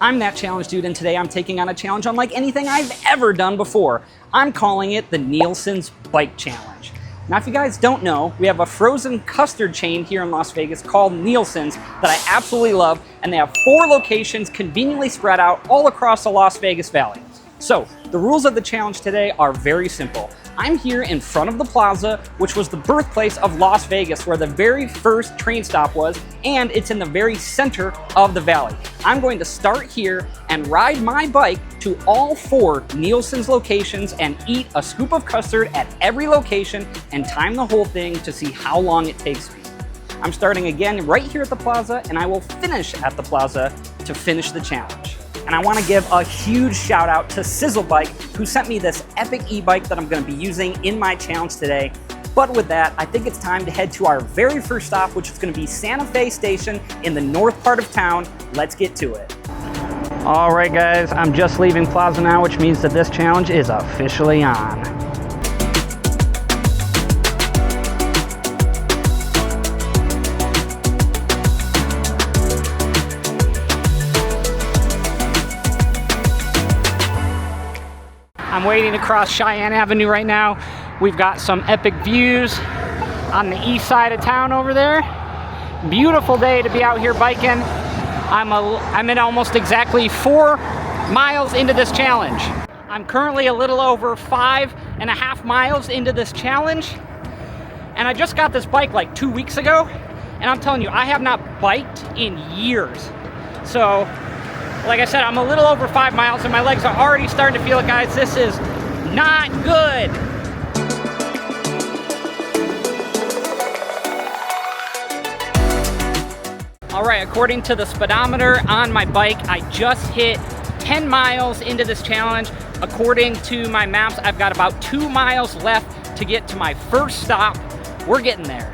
I'm that challenge dude, and today I'm taking on a challenge unlike anything I've ever done before. I'm calling it the Nielsen's Bike Challenge. Now, if you guys don't know, we have a frozen custard chain here in Las Vegas called Nielsen's that I absolutely love, and they have 4 locations conveniently spread out all across the Las Vegas Valley. So, the rules of the challenge today are very simple. I'm here in front of the plaza, which was the birthplace of Las Vegas, where the very first train stop was, and it's in the very center of the valley. I'm going to start here and ride my bike to all 4 Nielsen's locations and eat a scoop of custard at every location and time the whole thing to see how long it takes me. I'm starting again right here at the plaza, and I will finish at the plaza to finish the challenge. And I want to give a huge shout out to Sizzle Bike, who sent me this epic e-bike that I'm going to be using in my challenge today. But with that, I think it's time to head to our very first stop, which is going to be Santa Fe Station in the north part of town. Let's get to it. All right, guys, I'm just leaving Plaza now, which means that this challenge is officially on. I'm waiting to cross Cheyenne Avenue right now. We've got some epic views on the east side of town over there. Beautiful day to be out here biking. I'm in almost exactly 4 miles into this challenge. I'm currently a little over 5.5 miles into this challenge. And I just got this bike like 2 weeks ago. And I'm telling you, I have not biked in years. So, like I said, I'm a little over 5 miles and my legs are already starting to feel it, guys. This is not good. All right, according to the speedometer on my bike, I just hit 10 miles into this challenge. According to my maps, I've got about 2 miles left to get to my first stop. We're getting there.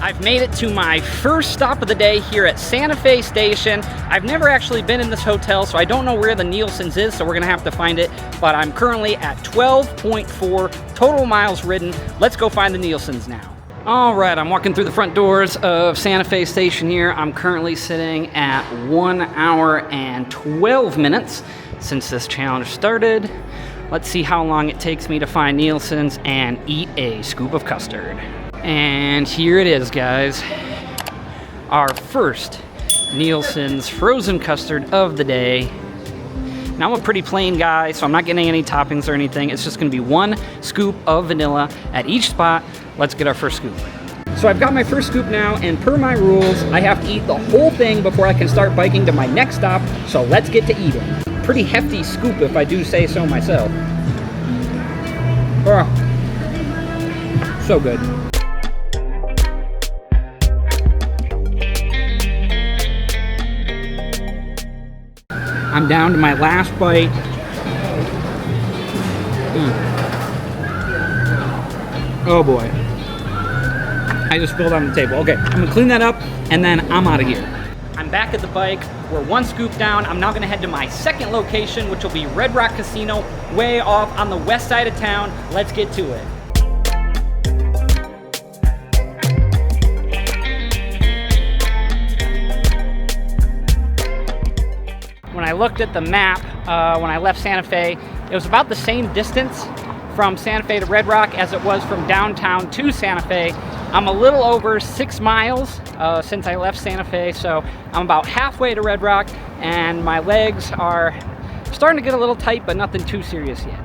I've made it to my first stop of the day here at Santa Fe Station. I've never actually been in this hotel, so I don't know where the Nielsen's is, so we're gonna have to find it. But I'm currently at 12.4 total miles ridden. Let's go find the Nielsen's now. All right, I'm walking through the front doors of Santa Fe Station here. I'm currently sitting at 1 hour and 12 minutes since this challenge started. Let's see how long it takes me to find Nielsen's and eat a scoop of custard. And here it is, guys. Our first Nielsen's frozen custard of the day. Now, I'm a pretty plain guy, so I'm not getting any toppings or anything. It's just gonna be 1 scoop of vanilla at each spot. Let's get our first scoop. So I've got my first scoop now, and per my rules, I have to eat the whole thing before I can start biking to my next stop, so let's get to eating. Pretty hefty scoop if I do say so myself. Oh, so good. I'm down to my last bite. Oh boy. I just spilled on the table. Okay, I'm gonna clean that up and then I'm out of here. I'm back at the bike. We're 1 scoop down. I'm now gonna head to my second location, which will be Red Rock Casino, way off on the west side of town. Let's get to it. When I looked at the map, when I left Santa Fe, it was about the same distance from Santa Fe to Red Rock as it was from downtown to Santa Fe. I'm a little over 6 miles since I left Santa Fe, so I'm about halfway to Red Rock, and my legs are starting to get a little tight, but nothing too serious yet.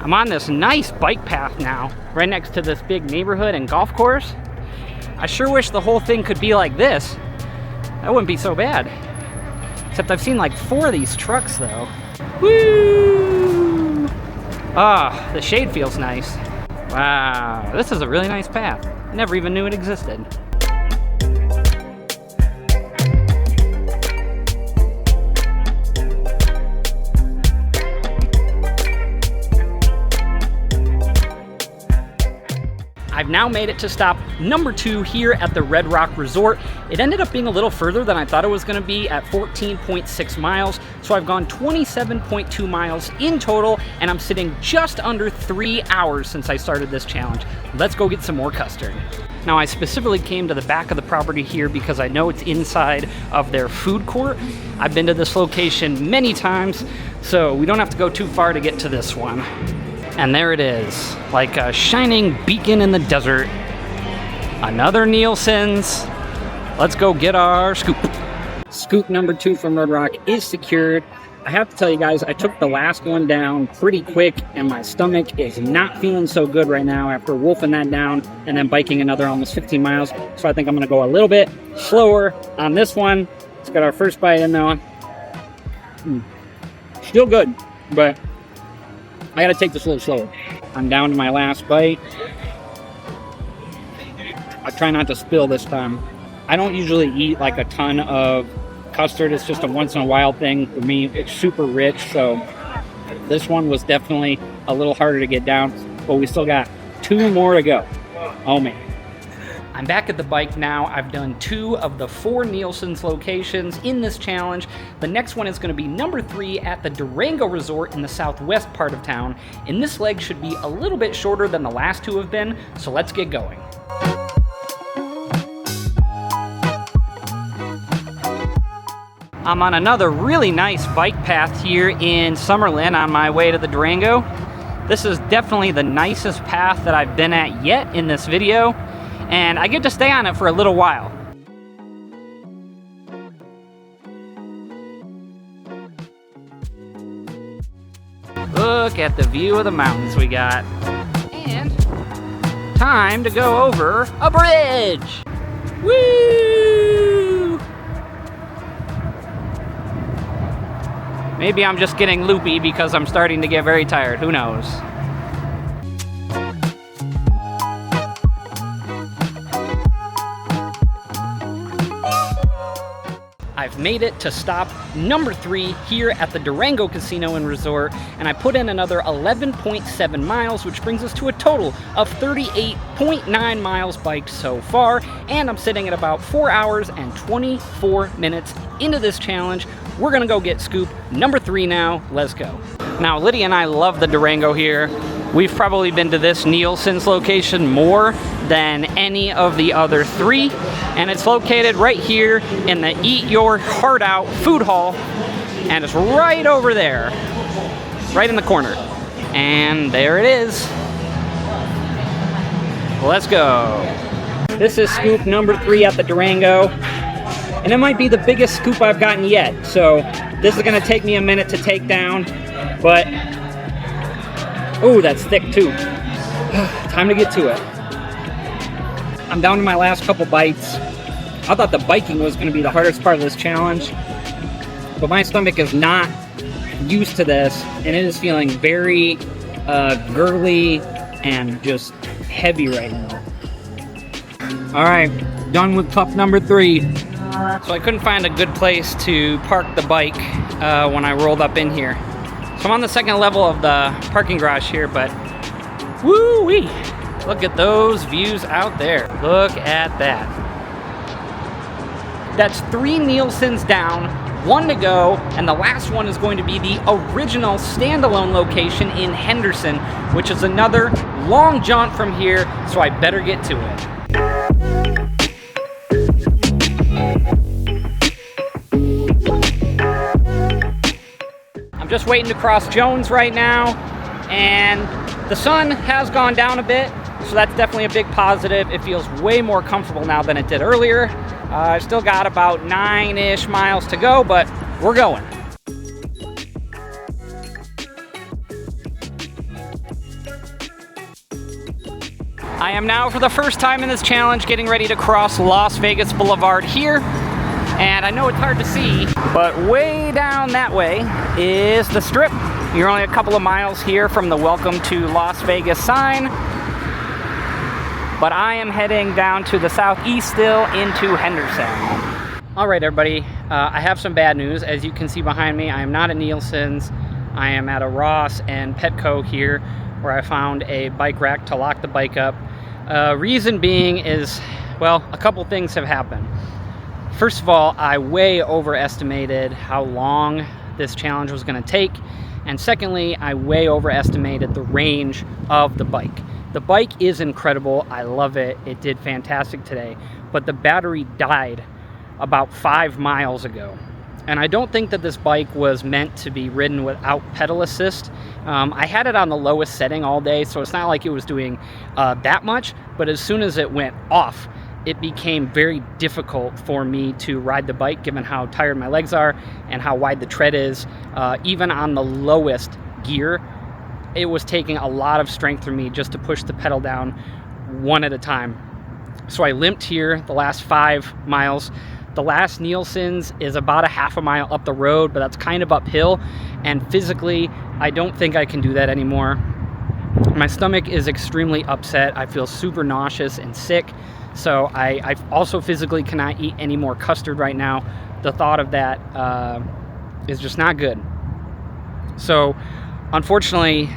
I'm on this nice bike path now, right next to this big neighborhood and golf course. I sure wish the whole thing could be like this. That wouldn't be so bad. Except I've seen like 4 of these trucks though. Woo! Ah, the shade feels nice. Wow, this is a really nice path. Never even knew it existed. I've now made it to stop number 2 here at the Red Rock Resort. It ended up being a little further than I thought it was going to be at 14.6 miles. So I've gone 27.2 miles in total, and I'm sitting just under 3 hours since I started this challenge. Let's go get some more custard. Now, I specifically came to the back of the property here because I know it's inside of their food court. I've been to this location many times, so we don't have to go too far to get to this one. And there it is, like a shining beacon in the desert. Another Nielsen's. Let's go get our scoop. Scoop number 2 from Red Rock is secured. I have to tell you guys, I took the last one down pretty quick, and my stomach is not feeling so good right now after wolfing that down and then biking another almost 15 miles. So I think I'm gonna go a little bit slower on this one. Let's get our first bite in though. Still good, but I gotta take this a little slower. I'm down to my last bite. I try not to spill this time. I don't usually eat like a ton of custard. It's just a once in a while thing for me. It's super rich, so this one was definitely a little harder to get down, but we still got 2 more to go. Oh man. I'm back at the bike now. I've done 2 of the 4 Nielsen's locations in this challenge. The next one is going to be number 3 at the Durango Resort in the southwest part of town, and this leg should be a little bit shorter than the last 2 have been, so let's get going. I'm on another really nice bike path here in Summerlin on my way to the Durango. This is definitely the nicest path that I've been at yet in this video, and I get to stay on it for a little while. Look at the view of the mountains we got. And time to go over a bridge! Woo! Maybe I'm just getting loopy because I'm starting to get very tired. Who knows? I've made it to stop number 3 here at the Durango Casino and Resort, and I put in another 11.7 miles, which brings us to a total of 38.9 miles biked so far, and I'm sitting at about 4 hours and 24 minutes into this challenge. We're gonna go get scoop number 3 now. Let's go. Now, Lydia and I love the Durango here. We've probably been to this Nielsen's location more than any of the other 3, and it's located right here in the Eat Your Heart Out food hall, and it's right over there, right in the corner. And there it is. Let's go. This is scoop number 3 at the Durango, and it might be the biggest scoop I've gotten yet, so this is gonna take me a minute to take down, but ooh, that's thick too. Time to get to it. I'm down to my last couple bites. I thought the biking was going to be the hardest part of this challenge, but my stomach is not used to this, and it is feeling very girly and just heavy right now. All right, done with pup number 3. So I couldn't find a good place to park the bike when I rolled up in here. So I'm on the second level of the parking garage here, but woo-wee! Look at those views out there. Look at that. That's 3 Nielsen's down, 1 to go, and the last one is going to be the original standalone location in Henderson, which is another long jaunt from here, so I better get to it. I'm just waiting to cross Jones right now, and the sun has gone down a bit, so that's definitely a big positive. It feels way more comfortable now than it did earlier. I've still got about 9-ish miles to go, but we're going. I am now, for the first time in this challenge, getting ready to cross Las Vegas Boulevard here. And I know it's hard to see, but way down that way is the Strip. You're only a couple of miles here from the Welcome to Las Vegas sign. But I am heading down to the southeast still into Henderson. All right, everybody, I have some bad news. As you can see behind me, I am not at Nielsen's. I am at a Ross and Petco here, where I found a bike rack to lock the bike up. Reason being is, well, a couple things have happened. First of all, I way overestimated how long this challenge was going to take. And secondly, I way overestimated the range of the bike. The bike is incredible. I love it. It did fantastic today. But the battery died about 5 miles ago. And I don't think that this bike was meant to be ridden without pedal assist. I had it on the lowest setting all day, so it's not like it was doing that much. But as soon as it went off, it became very difficult for me to ride the bike, given how tired my legs are and how wide the tread is. Even on the lowest gear, it was taking a lot of strength for me just to push the pedal down one at a time. So I limped here the last 5 miles. The last Nielsen's is about a half a mile up the road, but that's kind of uphill. And physically, I don't think I can do that anymore. My stomach is extremely upset. I feel super nauseous and sick. So I also physically cannot eat any more custard right now. The thought of that is just not good. So unfortunately,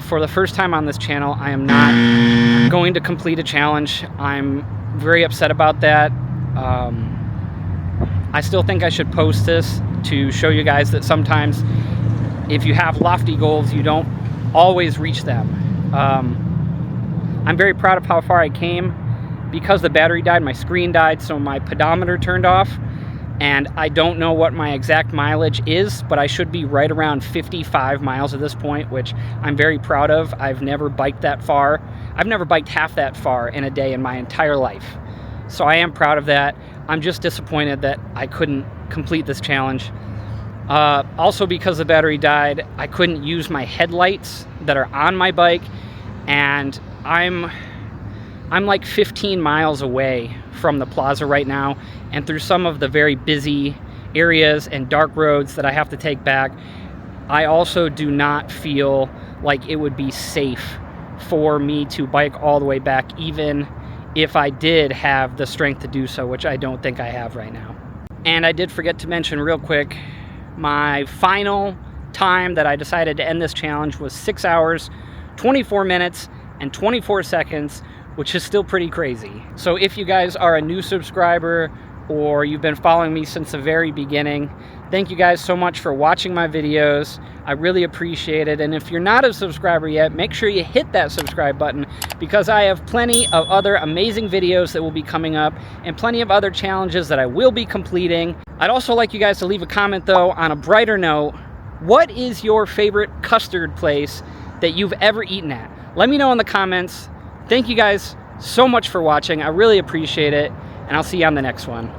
for the first time on this channel, I am not going to complete a challenge. I'm very upset about that. I still think I should post this to show you guys that sometimes if you have lofty goals, you don't always reach them. I'm very proud of how far I came. Because the battery died, my screen died, so my pedometer turned off, and I don't know what my exact mileage is, but I should be right around 55 miles at this point, which I'm very proud of. I've never biked that far. I've never biked half that far in a day in my entire life. So I am proud of that. I'm just disappointed that I couldn't complete this challenge. Also, because the battery died, I couldn't use my headlights that are on my bike, and I'm like 15 miles away from the plaza right now, and through some of the very busy areas and dark roads that I have to take back, I also do not feel like it would be safe for me to bike all the way back, even if I did have the strength to do so, which I don't think I have right now. And I did forget to mention real quick, my final time that I decided to end this challenge was 6 hours, 24 minutes, and 24 seconds, which is still pretty crazy. So if you guys are a new subscriber or you've been following me since the very beginning, thank you guys so much for watching my videos. I really appreciate it. And if you're not a subscriber yet, make sure you hit that subscribe button, because I have plenty of other amazing videos that will be coming up and plenty of other challenges that I will be completing. I'd also like you guys to leave a comment though, on a brighter note. What is your favorite custard place that you've ever eaten at? Let me know in the comments. Thank you guys so much for watching. I really appreciate it, and I'll see you on the next one.